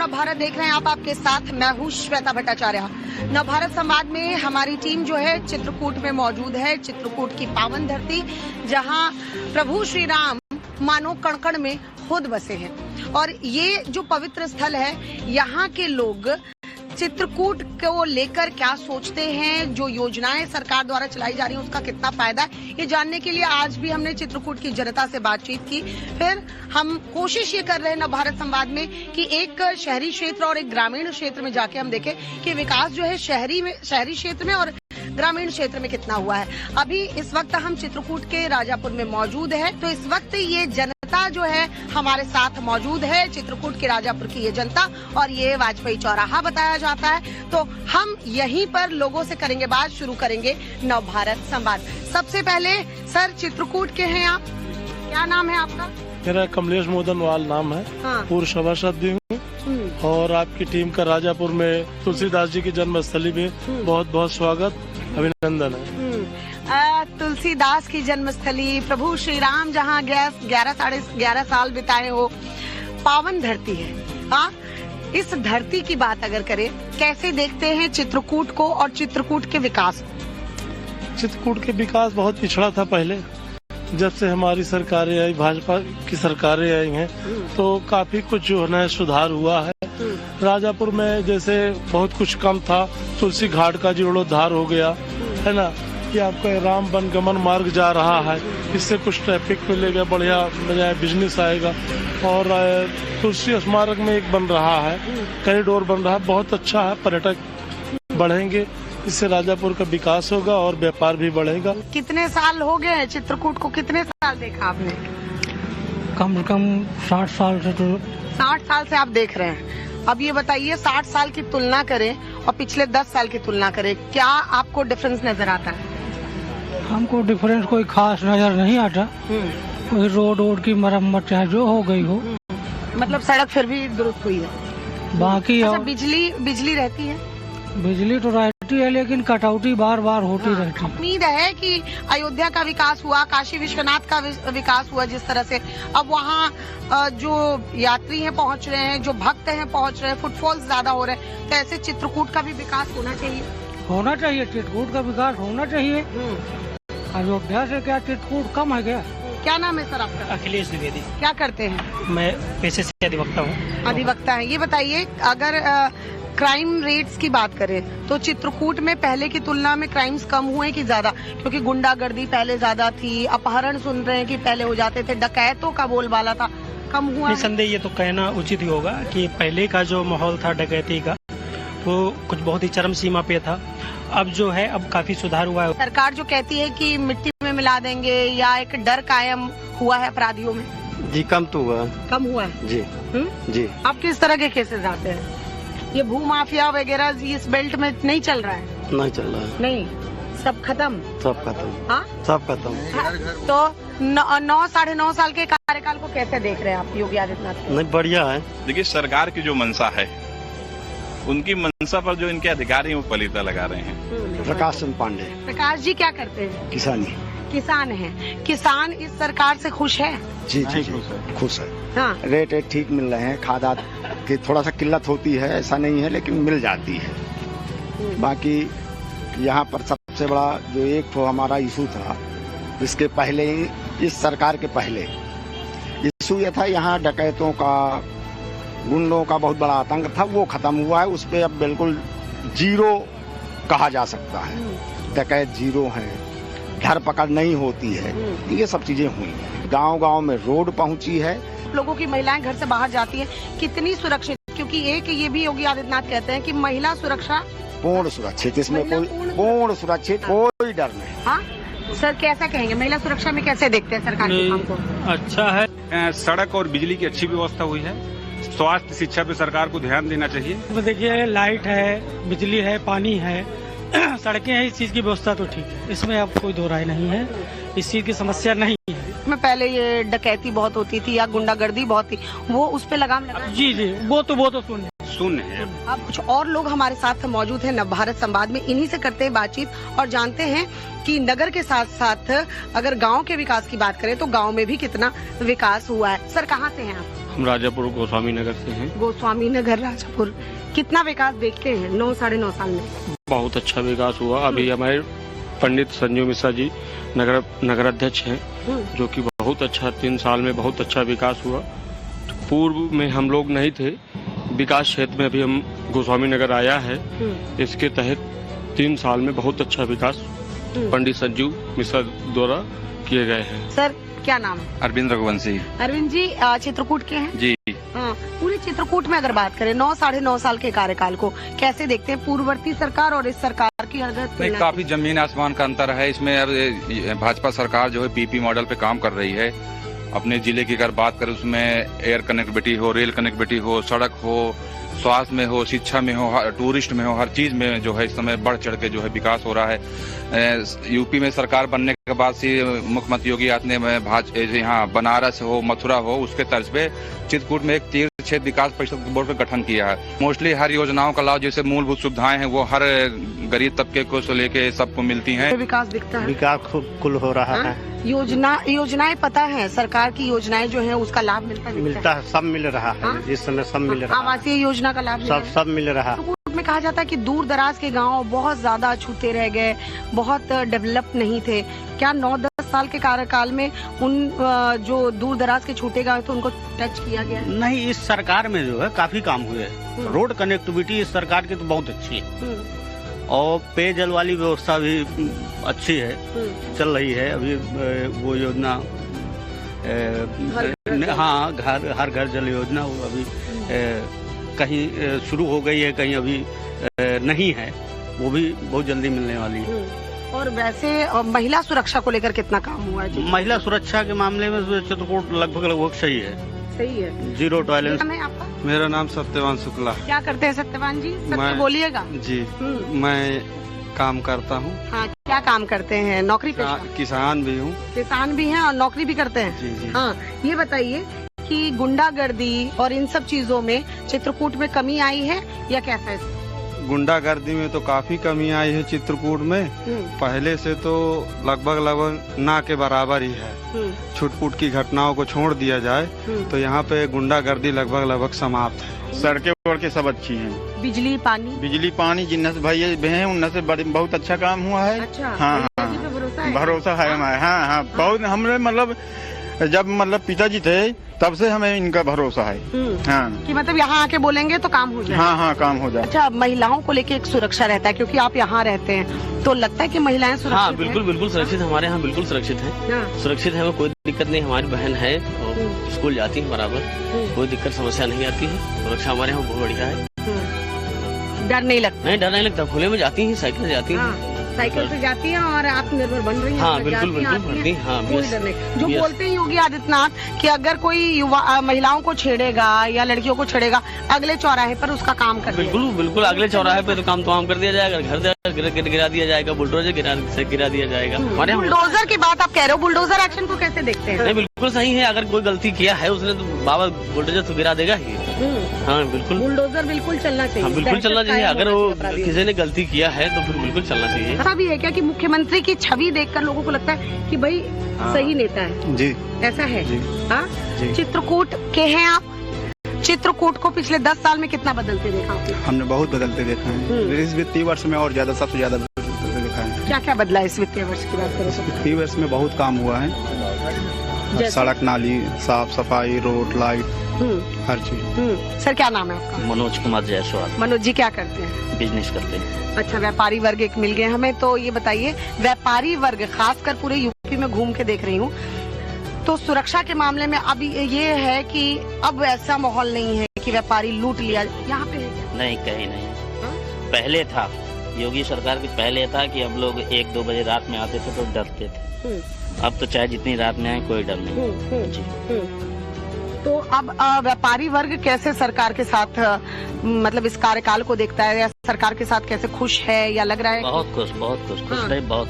नवभारत देख रहे हैं आप, आपके साथ मैं हूँ श्वेता भट्टाचार्य। नवभारत संवाद में हमारी टीम जो है चित्रकूट में मौजूद है। चित्रकूट की पावन धरती जहाँ प्रभु श्री राम मानो कण-कण में खुद बसे हैं, और ये जो पवित्र स्थल है, यहाँ के लोग चित्रकूट को लेकर क्या सोचते हैं, जो योजनाएं सरकार द्वारा चलाई जा रही हैं उसका कितना फायदा है, ये जानने के लिए आज भी हमने चित्रकूट की जनता से बातचीत की। फिर हम कोशिश ये कर रहे हैं नवभारत संवाद में कि एक शहरी क्षेत्र और एक ग्रामीण क्षेत्र में जाके हम देखें कि विकास जो है शहरी क्षेत्र में और ग्रामीण क्षेत्र में कितना हुआ है। अभी इस वक्त हम चित्रकूट के राजापुर में मौजूद है, तो इस वक्त ये जनता जो है हमारे साथ मौजूद है, चित्रकूट के राजापुर की ये जनता, और ये वाजपेयी चौराहा बताया जाता है। तो हम यहीं पर लोगों से करेंगे बात, शुरू करेंगे नवभारत संवाद। सबसे पहले सर, चित्रकूट के हैं आप, क्या नाम है आपका? मेरा कमलेश मोदनवाल नाम है। हाँ। पूर्व सभासद भी हूँ, और आपकी टीम का राजापुर में तुलसीदास जी की जन्मस्थली में बहुत बहुत स्वागत, अभिनंदन है। तुलसीदास की जन्मस्थली, प्रभु श्री राम जहाँ 11 साल बिताए हो, पावन धरती है। हाँ, इस धरती की बात अगर करें, कैसे देखते हैं चित्रकूट को और चित्रकूट के विकास को? चित्रकूट के विकास बहुत पिछड़ा था पहले। जब से हमारी सरकारें आई, भाजपा की सरकारें आई हैं, तो काफी कुछ जो है सुधार हुआ है। राजापुर में जैसे बहुत कुछ कम था, तुलसी घाट का जीर्णोद्धार हो गया है ना, कि आपका राम वनगमन मार्ग जा रहा है, इससे कुछ ट्रैफिक मिलेगा, बढ़िया बिजनेस आएगा। और तुलसी स्मारक में एक बन रहा है, कॉरिडोर बन रहा है, बहुत अच्छा है, पर्यटक बढ़ेंगे, इससे राजापुर का विकास होगा और व्यापार भी बढ़ेगा। कितने साल हो गए हैं चित्रकूट को, कितने साल देखा आपने? कम से कम 60 साल से। तो 60 साल से आप देख रहे हैं। अब ये बताइए, 60 साल की तुलना करें और पिछले 10 साल की तुलना करें, क्या आपको डिफरेंस नजर आता है? हमको डिफरेंस कोई खास नजर नहीं आता। कोई रोड की मरम्मत चाहे जो हो गई हो, मतलब सड़क फिर भी दुरुस्त हुई है। बाकी अच्छा, बिजली रहती है? बिजली तो रहती है, लेकिन कटौती बार बार होती रहती है। उम्मीद है कि अयोध्या का विकास हुआ, काशी विश्वनाथ का विकास हुआ जिस तरह से, अब वहाँ जो यात्री हैं पहुँच रहे हैं, जो भक्त हैं पहुँच रहे हैं, फुटफॉल्स ज्यादा हो रहे हैं, तो ऐसे चित्रकूट का भी विकास होना चाहिए। चित्रकूट का विकास होना चाहिए। अयोध्या से क्या चित्रकूट कम है क्या? क्या नाम है सर आपका? अखिलेश द्विवेदी। क्या करते हैं? मैं पेशे से अधिवक्ता हूँ। अधिवक्ता हैं। ये बताइए, अगर क्राइम रेट्स की बात करें तो चित्रकूट में पहले की तुलना में क्राइम्स कम हुए कि ज्यादा? क्योंकि गुंडागर्दी पहले ज्यादा थी, अपहरण सुन रहे हैं कि पहले हो जाते थे, डकैतों का बोलबाला था, कम हुआ? निसंदेह ये तो कहना उचित ही होगा कि पहले का जो माहौल था डकैती का, वो कुछ बहुत ही चरम सीमा पे था। अब जो है, अब काफी सुधार हुआ है। सरकार जो कहती है कि मिट्टी में मिला देंगे, या एक डर कायम हुआ है अपराधियों में? जी कम तो हुआ। कम हुआ है जी। जी। अब किस तरह के केसेस आते हैं? ये भू माफिया वगैरह इस बेल्ट में नहीं चल रहा है? नहीं चल रहा है। नहीं, सब खत्म। हाँ, सब खत्म। तो 9-9.5 साल के कार्यकाल को कैसे देख रहे हैं आप योगी आदित्यनाथ? नहीं, बढ़िया है। देखिए, सरकार की जो मंशा है, उनकी मंशा पर जो इनके अधिकारी हैं वो पलीता लगा रहे हैं। प्रकाश चंद्र पांडे। प्रकाश जी क्या करते हैं? किसान हैं। किसान इस सरकार से खुश है? जी खुश है। हाँ। रेट ठीक मिल रहे हैं, खाद की थोड़ा सा किल्लत होती है, ऐसा नहीं है, लेकिन मिल जाती है। बाकी यहाँ पर सबसे बड़ा जो एक तो हमारा इशू था, इसके पहले ही, इस सरकार के पहले इशू यह था, यहाँ डकैतों का, गुंडों का बहुत बड़ा आतंक था, वो खत्म हुआ है। उस पर अब बिल्कुल जीरो कहा जा सकता है। डकैत जीरो है, धरपकड़ नहीं होती है, ये सब चीजें हुई हैं। गांव-गांव में रोड पहुंची है। लोगों की महिलाएं घर से बाहर जाती हैं, कितनी सुरक्षित? क्योंकि एक ये भी योगी आदित्यनाथ कहते हैं कि महिला सुरक्षा पूर्ण सुरक्षित, इसमें कोई पूर्ण सुरक्षित, कोई डर नहीं। हाँ सर, कैसा कहेंगे, महिला सुरक्षा में कैसे देखते हैं सरकार के काम को? अच्छा है, सड़क और बिजली की अच्छी व्यवस्था हुई है। स्वास्थ्य शिक्षा पे सरकार को ध्यान देना चाहिए। तो देखिए, लाइट है, बिजली है, पानी है, सड़कें हैं, इस चीज की व्यवस्था तो ठीक है, इसमें अब कोई दो राय नहीं है, इस चीज की समस्या नहीं है। में पहले ये डकैती बहुत होती थी या गुंडागर्दी बहुत थी, वो उस पे लगाम लगा? जी, वो तो शून्य है। अब कुछ और लोग हमारे साथ मौजूद हैं नव भारत संवाद में, इन्हीं से करते हैं बातचीत और जानते हैं कि नगर के साथ साथ अगर गांव के विकास की बात करें तो गांव में भी कितना विकास हुआ है। सर कहाँ से हैं आप? हम राजापुर गोस्वामी नगर से हैं। गोस्वामी नगर राजापुर, कितना विकास देखते हैं 9 साढ़े 9 साल में? बहुत अच्छा विकास हुआ। अभी हमारे पंडित संजू मिश्रा जी नगर अध्यक्ष हैं, जो कि बहुत अच्छा 3 साल में बहुत अच्छा विकास हुआ। पूर्व में हम लोग नहीं थे विकास क्षेत्र में, अभी हम गोस्वामी नगर आया है। इसके तहत 3 साल में बहुत अच्छा विकास पंडित संजू मिश्रा द्वारा किए गए हैं। सर क्या नाम है? अरविंद रघुवंशी। अरविंद जी चित्रकूट के हैं जी। हाँ, पूरे चित्रकूट में अगर बात करें 9 साढ़े 9 साल के कार्यकाल को कैसे देखते हैं, पूर्ववर्ती सरकार और इस सरकार की अगर काफी जमीन आसमान का अंतर है इसमें। अब भाजपा सरकार जो है पीपी मॉडल पे काम कर रही है। अपने जिले की अगर बात करें उसमें एयर कनेक्टिविटी हो, रेल कनेक्टिविटी हो, सड़क हो, स्वास्थ्य में हो, शिक्षा में हो, टूरिस्ट में हो, हर चीज में जो है इस समय बढ़ चढ़ के जो है विकास हो रहा है। यूपी में सरकार बनने के बाद से मुख्यमंत्री योगी आदित्यनाथ ने यहाँ बनारस हो, मथुरा हो, उसके तर्ज पे चित्रकूट में एक तीर्थ क्षेत्र विकास परिषद बोर्ड का गठन किया है। मोस्टली हर योजनाओं का लाभ, जैसे मूलभूत सुविधाएं हैं वो हर गरीब तबके को से लेके सबको मिलती हैं। विकास दिखता है, विकास खूब कुल हो रहा है। योजनाएं पता है, सरकार की योजनाएं जो है उसका लाभ मिलता है, सब मिल रहा है। इस समय सब मिल रहा है। आवासीय योजना का लाभ सब मिल रहा है। में कहा जाता है कि दूर दराज के गांव बहुत ज्यादा छूते रह गए, बहुत डेवलप नहीं थे। क्या 9-10 साल के कार्यकाल में उन जो दूर दराज के छूटे गांव थे उनको टच किया गया? नहीं, इस सरकार में जो है काफी काम हुए हैं। रोड कनेक्टिविटी इस सरकार की तो बहुत अच्छी है और पेयजल वाली व्यवस्था भी अच्छी है, चल रही है। अभी वो योजना हाँ हर घर जल योजना वो अभी कहीं शुरू हो गई है, कहीं अभी नहीं है, वो भी बहुत जल्दी मिलने वाली है। और वैसे महिला सुरक्षा को लेकर कितना काम हुआ है? महिला सुरक्षा के मामले में चित्रकूट लगभग सही है। सही है, 0 टॉयलेंस। आपका? मेरा नाम सत्यवान शुक्ला। क्या करते हैं सत्यवान जी? सत्य बोलिएगा जी। मैं काम करता हूँ। हाँ, क्या काम करते हैं? नौकरी पेशा? किसान भी हूँ। किसान भी हैं और नौकरी भी करते हैं? जी जी। हाँ, ये बताइए कि गुंडागर्दी और इन सब चीजों में चित्रकूट में कमी आई है या कैसा है? गुंडागर्दी में तो काफी कमी आई है चित्रकूट में। पहले से तो लगभग ना के बराबर ही है। छुटपुट की घटनाओं को छोड़ दिया जाए तो यहाँ पे गुंडागर्दी लगभग समाप्त है। सड़कें वड़कें सब अच्छी हैं। बिजली पानी जिन्नस भाई हैं उनसे बहुत अच्छा काम हुआ है। अच्छा, हाँ, भरोसा है हमारे। हाँ, बहुत हमने जब पिताजी थे तब से हमें इनका भरोसा है। हाँ, कि मतलब यहाँ आके बोलेंगे तो काम हो जाए। हाँ, काम हो जाए। अच्छा, महिलाओं को लेके एक सुरक्षा रहता है क्योंकि आप यहाँ रहते हैं, तो लगता है कि महिलाएं सुरक्षित हाँ, बिल्कुल सुरक्षित। हमारे यहाँ बिल्कुल सुरक्षित है। सुरक्षित है, कोई दिक्कत नहीं। हमारी बहन है और स्कूल जाती है बराबर, कोई दिक्कत समस्या नहीं आती है। सुरक्षा हमारे यहाँ बहुत बढ़िया है। डर नहीं लगता? नहीं, डर नहीं लगता। खुले में जाती है, साइकिल से जाती है। साइकिल से जाती है और आत्मनिर्भर बन रही है। हाँ, बिल्कुल बढ़ती है। कोई डर नहीं। जो बोलते हैं योगी आदित्यनाथ कि अगर कोई युवा महिलाओं को छेड़ेगा या लड़कियों को छेड़ेगा, अगले चौराहे पर उसका काम कर बिल्कुल अगले चौराहे पे तो काम तमाम कर दिया जाएगा। घर गिरा दिया जाएगा, बुलडोजर गिरा दिया जाएगा। हमारे बुलडोजर की बात आप कह रहे हो, बुलडोजर एक्शन को कैसे देखते हैं? नहीं, बिल्कुल सही है। अगर कोई गलती किया है उसने तो बाबा बुलडोजर तो गिरा देगा ही। हाँ, बिल्कुल बुलडोजर बिल्कुल चलना चाहिए। हाँ, बिल्कुल चलना चाहिए। अगर वो किसी ने गलती किया है तो फिर बिल्कुल चलना चाहिए। ऐसा भी है क्या कि मुख्यमंत्री की छवि देखकर लोगों को लगता है कि भाई सही नेता है? जी, ऐसा है। हाँ, चित्रकूट के हैं आप। चित्रकूट को पिछले 10 साल में कितना बदलते देखा आपने? हमने बहुत बदलते देखा है। इस वित्तीय वर्ष में और ज्यादा, सबसे ज्यादा बदलते देखा है। क्या क्या बदला इस वित्तीय वर्ष की बात करें? वित्तीय वर्ष में बहुत काम हुआ है। सड़क, नाली, साफ सफाई, रोड, लाइट, हर चीज। सर क्या नाम है आपका? मनोज कुमार जायसवाल। मनोज जी क्या करते हैं? बिजनेस करते हैं। अच्छा, व्यापारी वर्ग एक मिल गए हमें। तो ये बताइए, व्यापारी वर्ग खासकर पूरे यूपी में घूम के देख रही हूँ, तो सुरक्षा के मामले में अभी ये है कि अब ऐसा माहौल नहीं है कि व्यापारी लूट लिया यहाँ पे? नहीं, कहीं नहीं। पहले था, योगी सरकार के पहले था कि अब लोग 1-2 बजे रात में आते थे तो डरते थे। अब तो चाहे जितनी रात में आए कोई डर नहीं। तो अब व्यापारी वर्ग कैसे सरकार के साथ मतलब इस कार्यकाल को देखता है, या सरकार के साथ कैसे खुश है, या लग रहा है बहुत खुश हाँ। नहीं, बहुत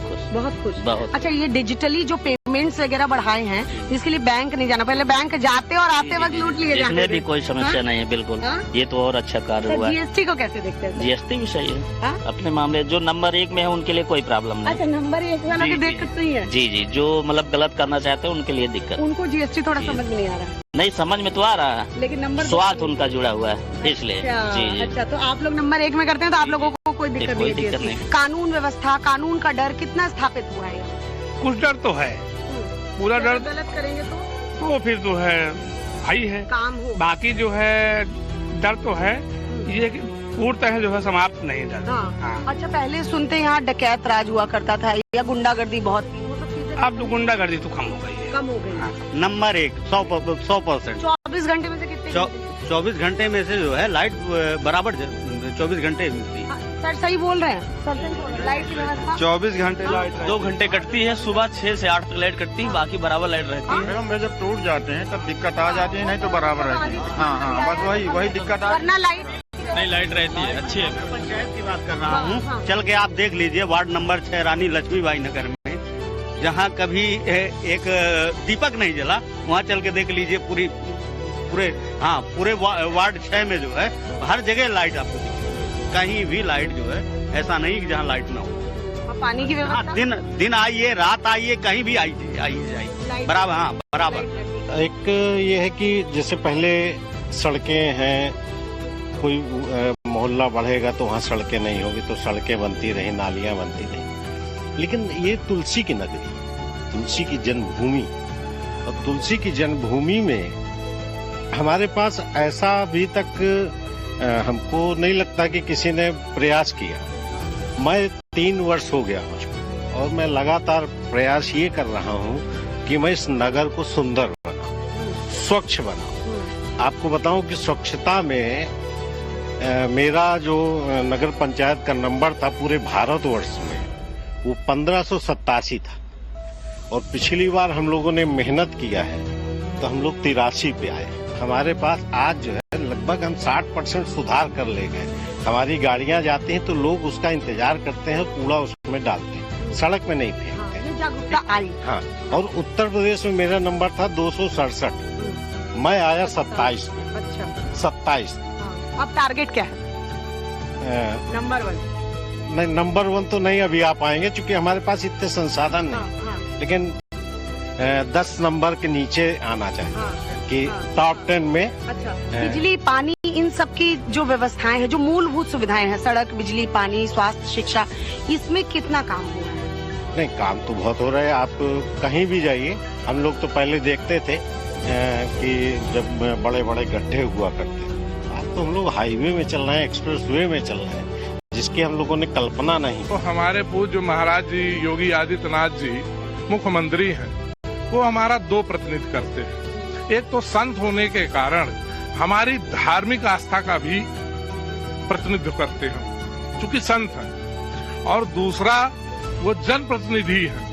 खुश। अच्छा, ये डिजिटली जो पेमेंट्स वगैरह बढ़ाए हैं, जिसके लिए बैंक नहीं जाना, पहले बैंक जाते और आते वक्त लूट लिए जाते। इसमें भी कोई समस्या नहीं है, बिल्कुल। ये तो और अच्छा कार्य हुआ है। जीएसटी को कैसे देखते हैं? जीएसटी भी सही है अपने मामले, जो नंबर 1 में है उनके लिए कोई प्रॉब्लम नहीं। अच्छा, नंबर 1 वाला की दिक्कत नहीं है? जी, जो मतलब गलत करना चाहते हैं उनके लिए दिक्कत। उनको जीएसटी थोड़ा समझ में नहीं आ रहा। नहीं, समझ में तो आ रहा है, लेकिन नंबर स्वार्थ उनका जुड़ा हुआ है, इसलिए। जी। अच्छा, तो आप लोग नंबर 1 में करते हैं तो आप लोगों को कोई दिक्कत नहीं है। कानून व्यवस्था, कानून का डर कितना स्थापित हुआ है? कुछ डर तो है, पूरा डर गलत करेंगे तो फिर तो है भाई है काम हो। बाकी जो है डर तो है, ये पूर्णतः जो है समाप्त नहीं डर। हाँ। अच्छा, पहले सुनते यहाँ डकैत राज हुआ करता था या गुंडागर्दी बहुत थी, वो सब चीजें अब तो गुंडागर्दी तो कम हो गई है। कम हो गई। नंबर 1 100%। 24 घंटे में से कितने? 24 घंटे में से जो है लाइट बराबर 24 घंटे मिलती है। सर सही बोल रहे हैं सर, लाइट की व्यवस्था 24 घंटे लाइट 2 घंटे कटती है, सुबह 6 से 8 तक लाइट कटती है, बाकी बराबर लाइट रहती है। मैडम, जब टूट जाते हैं तब दिक्कत आ जाती है, नहीं तो बराबर रहती है। हाँ, बस वही दिक्कत आ। वरना लाइट नहीं, लाइट रहती है, अच्छी है। पंचायत की बात कर रहा हूँ, चल के आप देख लीजिए वार्ड नंबर 6 रानी लक्ष्मीबाई नगर में, जहाँ कभी एक दीपक नहीं जला, वहाँ चल के देख लीजिए पूरे वार्ड 6 में जो है हर जगह लाइट आपको दिखेगी। कहीं भी लाइट जो है, ऐसा नहीं कि जहाँ लाइट ना हो। पानी की व्यवस्था दिन आइए, रात आइए, कहीं भी आइए बराबर। हाँ, बराबर। एक ये है कि जैसे पहले सड़कें हैं, कोई मोहल्ला बढ़ेगा तो वहाँ सड़कें नहीं होगी, तो सड़कें बनती रही, नालियाँ बनती रही। लेकिन ये तुलसी की नगरी, तुलसी की जन्मभूमि, और तुलसी की जन्मभूमि में हमारे पास ऐसा अभी तक हमको नहीं लगता कि किसी ने प्रयास किया। मैं 3 वर्ष हो गया मुझको, और मैं लगातार प्रयास ये कर रहा हूँ कि मैं इस नगर को सुंदर बनाऊं, स्वच्छ बनाऊं। आपको बताऊं कि स्वच्छता में मेरा जो नगर पंचायत का नंबर था पूरे भारतवर्ष में, वो 1587 था, और पिछली बार हम लोगों ने मेहनत किया है तो हम लोग 83 पे आए। हमारे पास आज जो है लगभग हम 60% सुधार कर ले गए। हमारी गाड़ियां जाती हैं तो लोग उसका इंतजार करते हैं, कूड़ा उसमें डालते हैं, सड़क में नहीं फेंकते। जागरूकता आई। हाँ, और उत्तर प्रदेश में मेरा नंबर था 267, मैं आया 27 में। अच्छा, 27। अब टारगेट क्या है? नंबर 1 नहीं, नंबर 1 तो नहीं अभी आ पाएंगे, क्योंकि हमारे पास इतने संसाधन नहीं। लेकिन 10 नंबर के नीचे आना चाहिए कि टॉप 10 में। अच्छा, बिजली, पानी, इन सब की जो व्यवस्थाएं हैं, जो मूलभूत सुविधाएं हैं, सड़क, बिजली, पानी, स्वास्थ्य, शिक्षा, इसमें कितना काम हुआ है? नहीं, काम तो बहुत हो रहा है। आप कहीं भी जाइए, हम लोग तो पहले देखते थे कि जब बड़े बड़े गड्ढे हुआ करते, अब तो हम लोग हाईवे में चल रहे हैं, एक्सप्रेस वे में चल रहे हैं, जिसकी हम लोगों ने कल्पना नहीं। तो हमारे पूज्य महाराज जी योगी आदित्यनाथ जी मुख्यमंत्री हैं, वो हमारा 2 प्रतिनिधित्व करते हैं। एक तो संत होने के कारण हमारी धार्मिक आस्था का भी प्रतिनिधित्व करते हैं, चूंकि संत हैं, और दूसरा वो जनप्रतिनिधि हैं,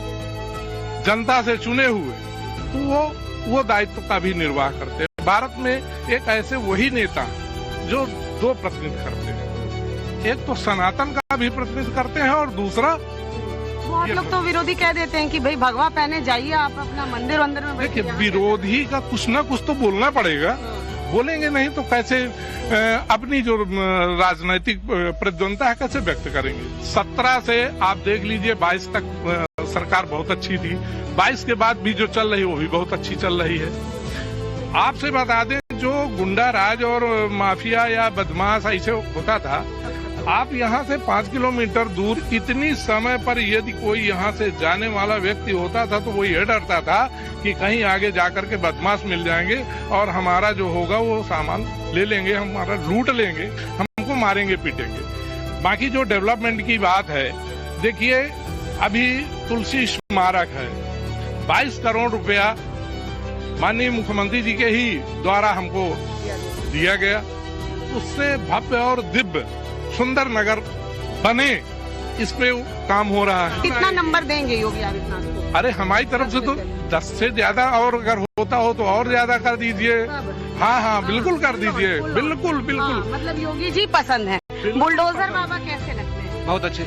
जनता से चुने हुए, तो वो दायित्व का भी निर्वाह करते हैं। भारत में एक ऐसे वही नेता जो 2 प्रतिनिधित्व करते हैं, एक तो सनातन का भी प्रतिनिधित्व करते हैं, और दूसरा बहुत लोग तो विरोधी कह देते हैं कि भाई भगवा पहने जाइए, आप अपना मंदिर अंदर में बैठिए। देखिए, विरोधी का कुछ ना कुछ तो बोलना पड़ेगा, बोलेंगे नहीं तो कैसे अपनी जो राजनीतिक प्रतिद्वंदता है कैसे व्यक्त करेंगे। 17 से आप देख लीजिए 22 तक सरकार बहुत अच्छी थी, 22 के बाद भी जो चल रही है वो भी बहुत अच्छी चल रही है। आपसे बता दें, जो गुंडा राज और माफिया या बदमाश ऐसे होता था, आप यहाँ से 5 किलोमीटर दूर इतनी समय पर यदि कोई यहाँ से जाने वाला व्यक्ति होता था तो वो ये डरता था कि कहीं आगे जाकर के बदमाश मिल जाएंगे और हमारा जो होगा वो सामान ले लेंगे, हमारा लूट लेंगे, हमको मारेंगे पीटेंगे। बाकी जो डेवलपमेंट की बात है, देखिए अभी तुलसी स्मारक है, 22 करोड़ रुपया माननीय मुख्यमंत्री जी के ही द्वारा हमको दिया गया। उससे भव्य और दिव्य सुंदर नगर बने इस पे काम हो रहा है। कितना नंबर देंगे योगी आदित्यनाथ को? अरे हमारी तरफ से तो 10 से ज्यादा, और अगर होता हो तो और ज्यादा कर दीजिए। हाँ, बिल्कुल कर दीजिए, बिल्कुल बिल्कुल। मतलब योगी जी पसंद है। बुलडोजर बाबा कैसे लगते हैं? बहुत अच्छे।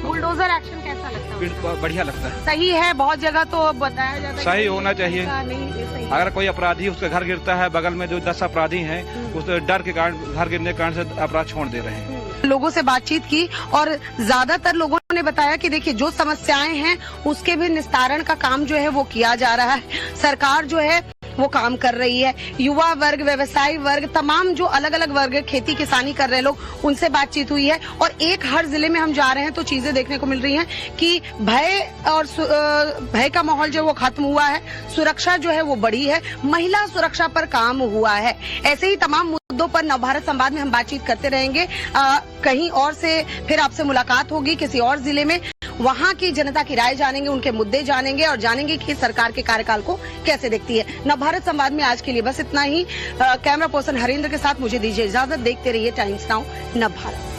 बुलडोजर एक्शन कैसा लगता है? बढ़िया लगता है। सही है, बहुत जगह तो बताया जाता है सही होना चाहिए। नहीं, अगर कोई अपराधी उसका घर गिरता है, बगल में जो 10 अपराधी हैं, उस डर के कारण, घर गिरने के कारण से अपराध छोड़ दे रहे हैं। लोगों से बातचीत की और ज्यादातर लोगों ने बताया कि देखिए जो समस्याएं हैं उसके भी निस्तारण का काम जो है वो किया जा रहा है। सरकार जो है वो काम कर रही है। युवा वर्ग, व्यवसायी वर्ग, तमाम जो अलग अलग वर्ग खेती किसानी कर रहे हैं लोग, उनसे बातचीत हुई है। और एक हर जिले में हम जा रहे हैं तो चीजें देखने को मिल रही हैं कि भय का माहौल जो वो खत्म हुआ है, सुरक्षा जो है वो बढ़ी है, महिला सुरक्षा पर काम हुआ है। ऐसे ही तमाम मुद्दों पर नवभारत संवाद में हम बातचीत करते रहेंगे। कहीं और से फिर आपसे मुलाकात होगी किसी और जिले में, वहां की जनता की राय जानेंगे, उनके मुद्दे जानेंगे और जानेंगे कि सरकार के कार्यकाल को कैसे देखती है। नवभारत संवाद में आज के लिए बस इतना ही। कैमरा पर्सन हरेंद्र के साथ मुझे दीजिए इजाजत। देखते रहिए टाइम्स नाउ नवभारत।